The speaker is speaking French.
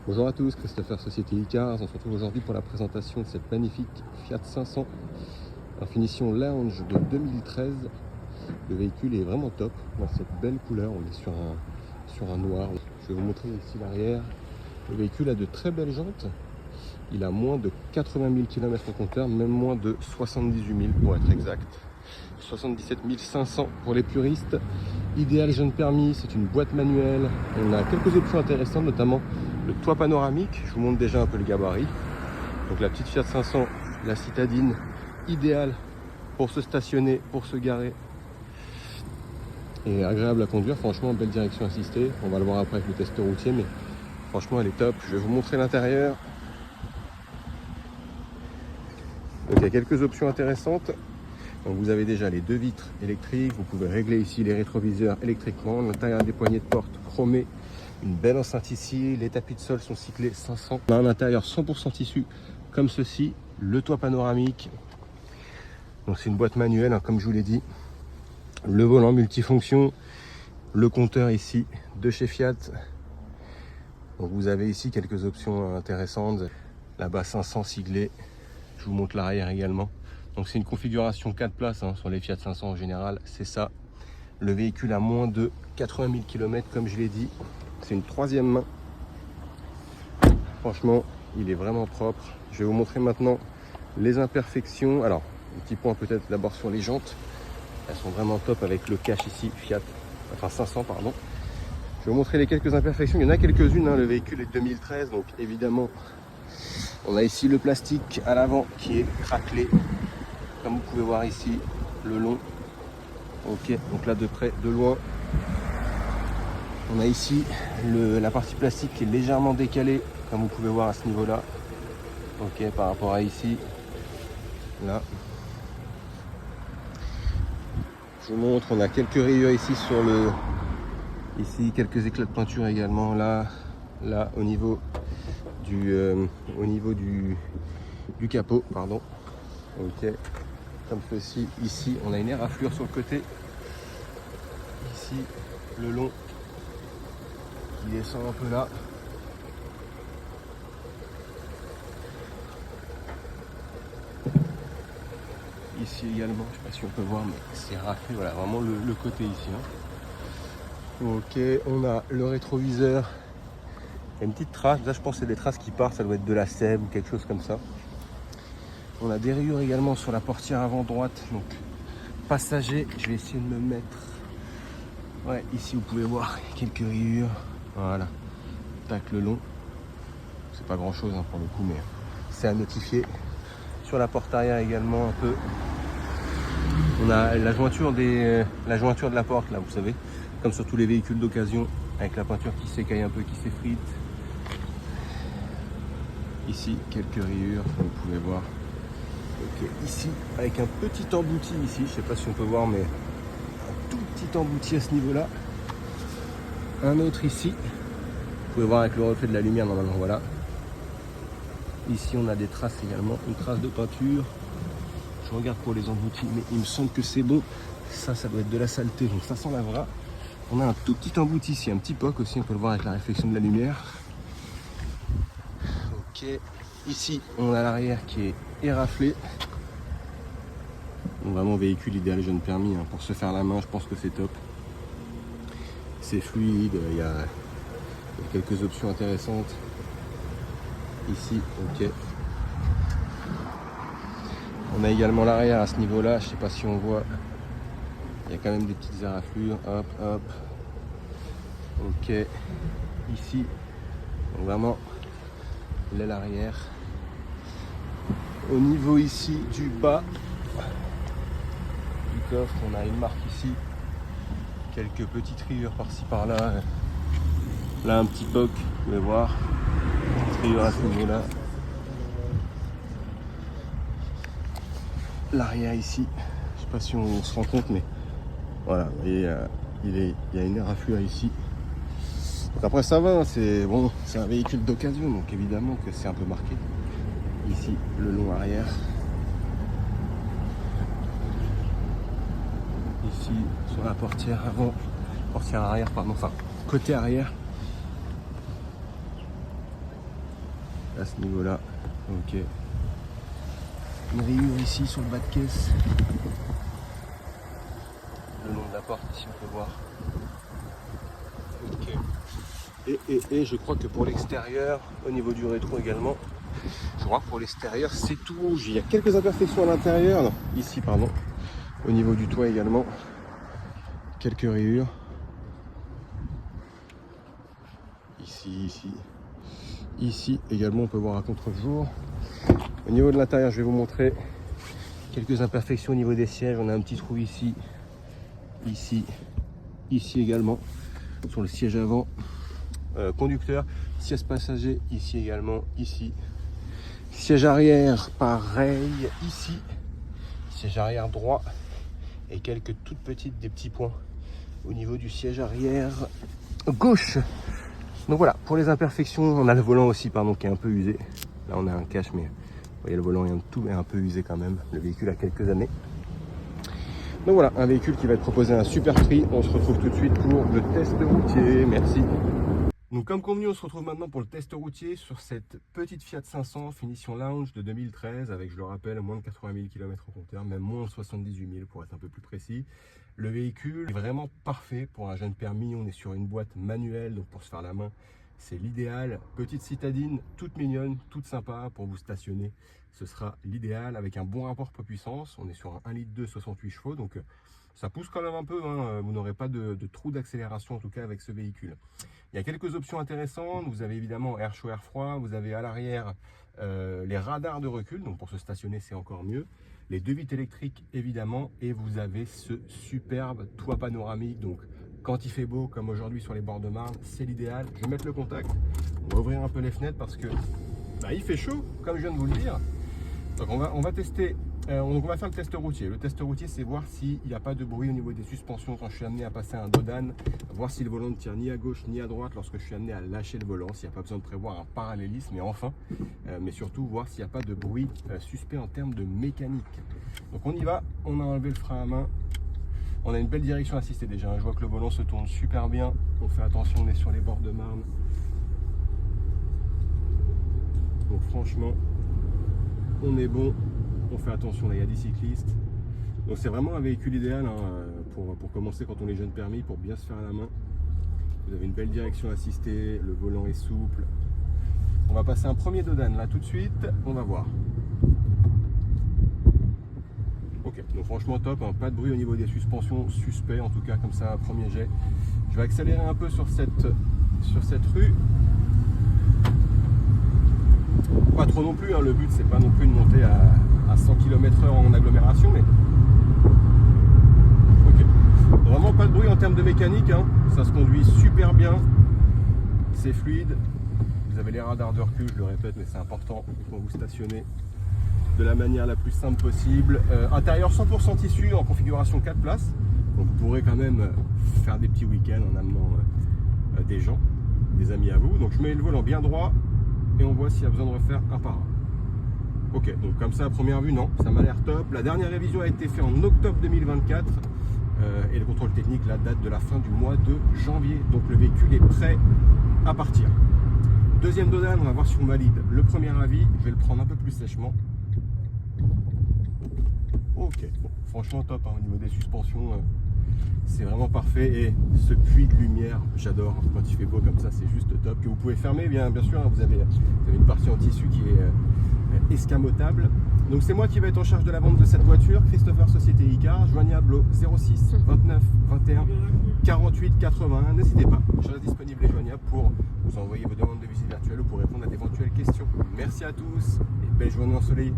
Bonjour à tous, Christopher Société Icars. On se retrouve aujourd'hui pour la présentation de cette magnifique Fiat 500 en finition lounge de 2013. Le véhicule est vraiment top dans cette belle couleur. On est sur un noir. Je vais vous montrer ici l'arrière. Le véhicule a de très belles jantes. Il a moins de 80 000 km au compteur, même moins de 78 000 pour être exact. 77 500 pour les puristes. Idéal jeune permis, c'est une boîte manuelle. On a quelques options intéressantes, notamment le toit panoramique. Je vous montre déjà un peu le gabarit. Donc la petite Fiat 500, la citadine, idéale pour se stationner, pour se garer. Et agréable à conduire, franchement, belle direction assistée. On va le voir après avec le test routier, mais franchement, elle est top. Je vais vous montrer l'intérieur. Donc il y a quelques options intéressantes. Donc vous avez déjà les deux vitres électriques, vous pouvez régler ici les rétroviseurs électriquement, l'intérieur des poignées de porte chromées, une belle enceinte ici, les tapis de sol sont cyclés 500. On a un intérieur 100% tissu comme ceci, le toit panoramique, donc c'est une boîte manuelle hein, comme je vous l'ai dit, le volant multifonction, le compteur ici de chez Fiat. Donc vous avez ici quelques options intéressantes, là-bas 500 siglé, je vous montre l'arrière également. Donc c'est une configuration 4 places hein, sur les Fiat 500 en général, c'est ça. Le véhicule a moins de 80 000 km comme je l'ai dit. C'est une troisième main. Franchement, il est vraiment propre. Je vais vous montrer maintenant les imperfections. Alors, un petit point peut-être d'abord sur les jantes. Elles sont vraiment top avec le cache ici, Fiat, enfin 500 pardon. Je vais vous montrer les quelques imperfections. Il y en a quelques-unes, hein. Le véhicule est 2013, donc évidemment, on a ici le plastique à l'avant qui est craquelé. Comme vous pouvez voir ici, le long. Ok, donc là de près, de loin. On a ici la partie plastique qui est légèrement décalée, comme vous pouvez voir à ce niveau-là. Ok, par rapport à ici. Là. Je vous montre, on a quelques rayures ici sur le... Ici, quelques éclats de peinture également. Là au niveau du capot, pardon. Ok. Comme ceci, ici on a une éraflure sur le côté, ici le long qui descend un peu là, ici également, je sais pas si on peut voir mais c'est raflé, voilà vraiment le côté ici hein. Ok, on a le rétroviseur, il y a une petite trace, là je pense que c'est des traces qui partent, ça doit être de la sève ou quelque chose comme ça. On a des rayures également sur la portière avant droite, donc passager, je vais essayer de me mettre, ouais ici vous pouvez voir quelques rayures, voilà, tac le long, c'est pas grand chose hein, pour le coup mais c'est à notifier. Sur la porte arrière également un peu, on a la jointure de la porte là vous savez, comme sur tous les véhicules d'occasion, avec la peinture qui s'écaille un peu, qui s'effrite. Ici quelques rayures comme vous pouvez voir. Ok, ici avec un petit embouti ici, je sais pas si on peut voir mais un tout petit embouti à ce niveau là. Un autre ici, vous pouvez voir avec le reflet de la lumière normalement, voilà. Ici on a des traces également, une trace de peinture. Je regarde pour les emboutis mais il me semble que c'est bon. Ça doit être de la saleté donc ça s'enlèvera. On a un tout petit embouti ici, un petit poc aussi, on peut le voir avec la réflexion de la lumière. Ok, ici on a l'arrière qui est éraflé. Donc vraiment véhicule idéal jeune permis hein. Pour se faire la main je pense que c'est top. C'est fluide, il y a quelques options intéressantes. Ici, ok. On a également l'arrière à ce niveau là, je sais pas si on voit. Il y a quand même des petites éraflures, hop hop. Ok. Ici, donc vraiment l'aile arrière. Au niveau ici du bas du coffre, on a une marque ici, quelques petites rayures par-ci par-là. Là un petit poc, vous pouvez voir, petite rayure à ce niveau-là. L'arrière ici, je sais pas si on se rend compte, mais voilà, vous voyez, il y a une éraflure ici. Donc après ça va, c'est bon, c'est un véhicule d'occasion, donc évidemment que c'est un peu marqué. Ici, le long arrière. Ici, sur la portière avant, portière arrière, pardon, enfin, côté arrière. à ce niveau-là. Ok. Une rayure ici sur le bas de caisse. Le long de la porte ici on peut voir. Ok. Et je crois que pour l'extérieur, au niveau du rétro également, je crois que pour l'extérieur c'est tout rouge. Il y a quelques imperfections à l'intérieur. Non, ici pardon. Au niveau du toit également. Quelques rayures. Ici également on peut voir à contre-jour. Au niveau de l'intérieur, je vais vous montrer quelques imperfections au niveau des sièges. On a un petit trou ici, ici également sur le siège avant. Conducteur, siège passager ici également, ici. Siège arrière pareil ici. Siège arrière droit et quelques toutes petites des petits points au niveau du siège arrière gauche. Donc voilà, pour les imperfections, on a le volant aussi pardon qui est un peu usé. Là on a un cache mais vous voyez le volant est un peu usé quand même. Le véhicule a quelques années. Donc voilà, un véhicule qui va être proposé à un super prix. On se retrouve tout de suite pour le test routier. Merci. Donc comme convenu, on se retrouve maintenant pour le test routier sur cette petite Fiat 500 finition lounge de 2013 avec, je le rappelle, moins de 80 000 km au compteur, même moins de 78 000 pour être un peu plus précis. Le véhicule est vraiment parfait pour un jeune permis. On est sur une boîte manuelle, donc pour se faire la main, c'est l'idéal. Petite citadine, toute mignonne, toute sympa pour vous stationner. Ce sera l'idéal avec un bon rapport poids-puissance. On est sur un 1,2 litre 68 chevaux, donc ça pousse quand même un peu. Hein. Vous n'aurez pas de trou d'accélération en tout cas avec ce véhicule. Il y a quelques options intéressantes. Vous avez évidemment air chaud, air froid. Vous avez à l'arrière les radars de recul. Donc pour se stationner, c'est encore mieux. Les deux vitres électriques évidemment. Et vous avez ce superbe toit panoramique. Donc quand il fait beau, comme aujourd'hui sur les bords de Marne, c'est l'idéal. Je vais mettre le contact. On va ouvrir un peu les fenêtres parce que il fait chaud, comme je viens de vous le dire. Donc on va tester. On va faire le test routier. Le test routier, c'est voir s'il n'y a pas de bruit au niveau des suspensions quand je suis amené à passer un dodan, voir si le volant ne tire ni à gauche ni à droite lorsque je suis amené à lâcher le volant, s'il n'y a pas besoin de prévoir un parallélisme, et enfin, mais surtout voir s'il n'y a pas de bruit suspect en termes de mécanique. Donc on y va, on a enlevé le frein à main, on a une belle direction assistée déjà, je vois que le volant se tourne super bien, on fait attention, on est sur les bords de Marne. Donc franchement, on est bon. On fait attention, là il y a des cyclistes. Donc c'est vraiment un véhicule idéal hein, pour commencer quand on est jeune permis, pour bien se faire à la main. Vous avez une belle direction assistée, le volant est souple. On va passer un premier dodan là tout de suite, on va voir. Ok, donc franchement top, hein, pas de bruit au niveau des suspensions, suspect en tout cas comme ça, premier jet. Je vais accélérer un peu sur cette rue. Pas trop non plus, hein, le but c'est pas non plus de monter à 100 km/h en agglomération, mais ok. Vraiment pas de bruit en termes de mécanique, hein. Ça se conduit super bien, c'est fluide. Vous avez les radars de recul, je le répète, mais c'est important pour vous stationner de la manière la plus simple possible. Intérieur 100% tissu en configuration 4 places, donc vous pourrez quand même faire des petits week-ends en amenant des gens, des amis à vous. Donc je mets le volant bien droit et on voit s'il y a besoin de refaire un par un. Ok, donc comme ça à première vue, non, ça m'a l'air top. La dernière révision a été faite en octobre 2024 et le contrôle technique là, date de la fin du mois de janvier. Donc le véhicule est prêt à partir. Deuxième dodan, on va voir si on valide le premier avis. Je vais le prendre un peu plus sèchement. Ok, bon, franchement top hein, au niveau des suspensions. C'est vraiment parfait et ce puits de lumière, j'adore quand il fait beau comme ça, c'est juste top. Que vous pouvez fermer, bien sûr, hein, vous avez une partie en tissu qui est escamotable. Donc c'est moi qui vais être en charge de la vente de cette voiture, Christopher Société Icar, joignable au 06 29 21 48 81. N'hésitez pas, je reste disponible et joignable pour vous envoyer vos demandes de visite virtuelle ou pour répondre à d'éventuelles questions. Merci à tous et belle journée ensoleillée.